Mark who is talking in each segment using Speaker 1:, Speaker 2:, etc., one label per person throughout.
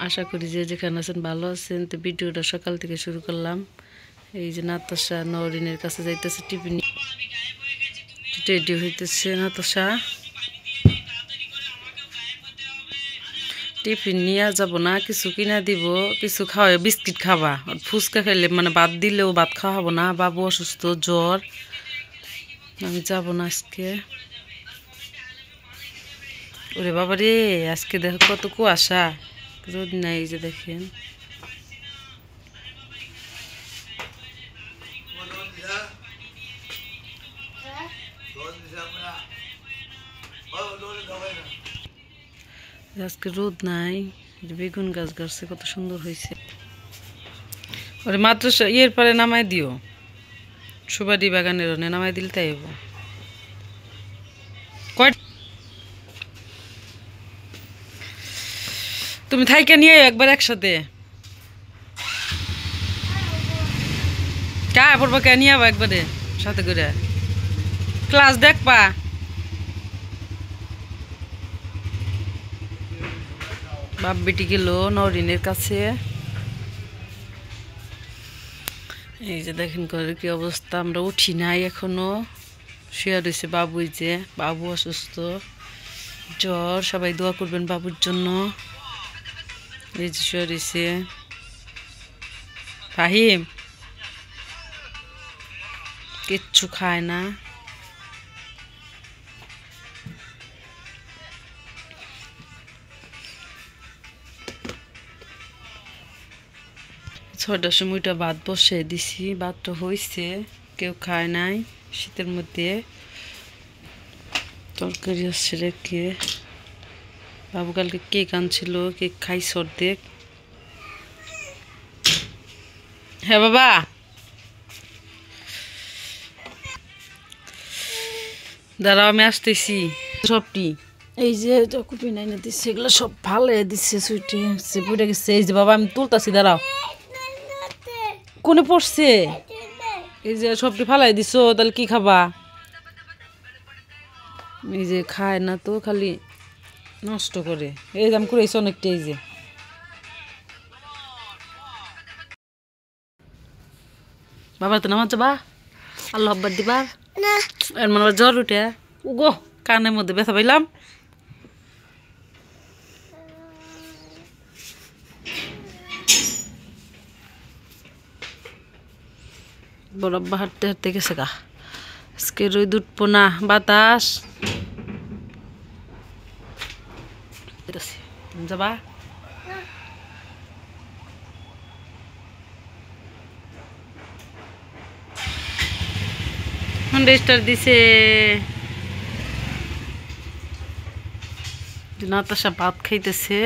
Speaker 1: আশা করি যে যেখানে আছেন ভালো আছেন। তো ভিডিওটা সকাল থেকে শুরু করলাম। এই যে নাতাশা নরিনের কাছে যাইতেছে, টিফিন রেডি হইতেছে। নাতাশা টিফিন নিয়ে যাব না, কিছু কিনা দিব, কিছু খাওয়া, বিস্কিট খাবা। ফুচকা খাইলে মানে ভাত দিলেও ভাত খাওয়াবো না, বাবু অসুস্থ, জ্বর, আমি যাব না আজকে। ওরে বাবা রে, আজকে দেখো কত কুয়াশা, রোদ নাই। এই যে দেখেন আজকে রোদ নাই। বেগুন গাছ গাছছে কত সুন্দর হয়েছে। ওরে মাত্র ইয়ের পরে নামাই দিও, সুবাডি বাগানের ওনে নামাই দিলে তাই হবো। তুমি থাইকে নিয়ে একবার একসাথে কা পড়বা, কে নিয়ে আবা একবারে সাথে করে ক্লাস দেখবা। বাপ বেটি গেল নরিনের কাছে। এই যে দেখেন ঘরের কি অবস্থা, আমরা উঠি নাই এখনো, শুয়ে রয়েছে বাবু। যে বাবু অসুস্থ, জ্বর, সবাই দোয়া করবেন বাবুর জন্য। এই যে শুয়ে রয়েছে ফাহিম, কিচ্ছু খায় না। ছটার সময়টা ভাত বসে দিছি, ভাতটা হয়েছে, কেউ খায় নাই। শীতের মধ্যে তরকারি আসছে রেখে। বাবু কালকে কেক আনছিল, কেক খাইছ অর্ধেক। হ্যাঁ বাবা, দাঁড়াও আমি আসতেছি। সবটি এই যে কপি নাই না দিচ্ছে, এগুলো সব ভালো দিচ্ছে, সুইটি সে পড়ে গেছে। এই যে বাবা আমি তুলতাছি, দাঁড়াও। কোনে পড়ছে? এই যে সবটি ফালাই দিছো, তাহলে কি খাবা? এই যে খায় না তো, খালি নষ্ট করে। এই যে আমি করেছি অনেকটা। এই যে বাবা তো নামাজ যাবা, আল্লাহ আব্বার দিবার এর মানে জ্বর উঠে গো, কানের মধ্যে ব্যথা পাইলাম। বড় আব্বা হাঁটতে হাঁটতে গেছে গা, আজকে রোদ উঠবো না, বাতাস। যাবা রেজিস্টার দিছে। নাতাশা ভাত খাইতেছে।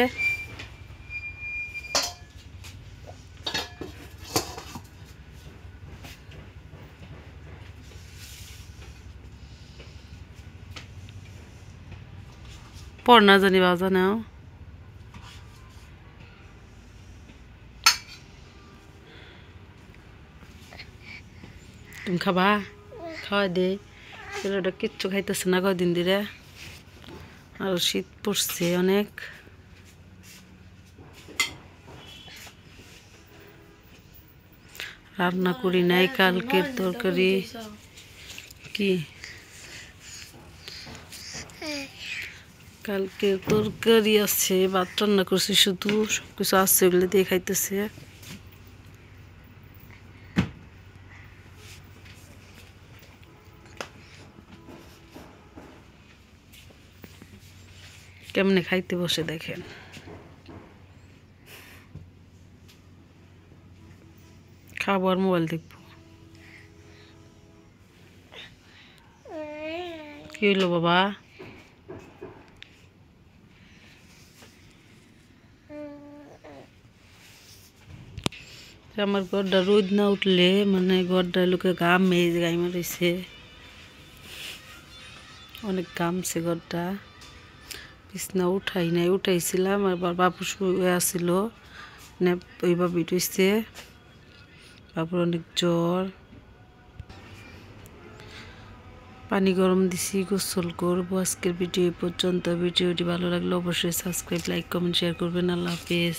Speaker 1: পড় না জানি বাজা নাও। তুমি খাবা? খাওয়া দে। ছেলেটা কিচ্ছু খাইতেছে না কদিন ধরে, আর শীত পড়ছে অনেক। রান্না করি নাই, কালকের তরকারি কি, কালকের তরকারি আছে, ভাত রান্না করছি, শুধু সবকিছু আছে, ওগুলো দিয়ে খাইতেছে। কেমনে খাইতে বসে দেখেন। খাবো আর মোবাইল দেখবো। কি হইলো বাবা? আমার ঘরটা রোদ না উঠলে মানে ঘরটা লোকে ঘাম মেয়ে গাইমা রয়েছে, অনেক ঘামছে ঘরটা। বিছনা উঠাই নাই, উঠাইছিলাম, আবার বাবু শুয়ে আসছিল, ওইভাবে উঠেছে। বাবুর অনেক জ্বর, পানি গরম দিছি, গোসল করবো। আজকের ভিডিও এই পর্যন্ত। ভিডিওটি ভালো লাগলে অবশ্যই সাবস্ক্রাইব, লাইক, কমেন্ট, শেয়ার করবেন। আল্লাহ হাফেজ।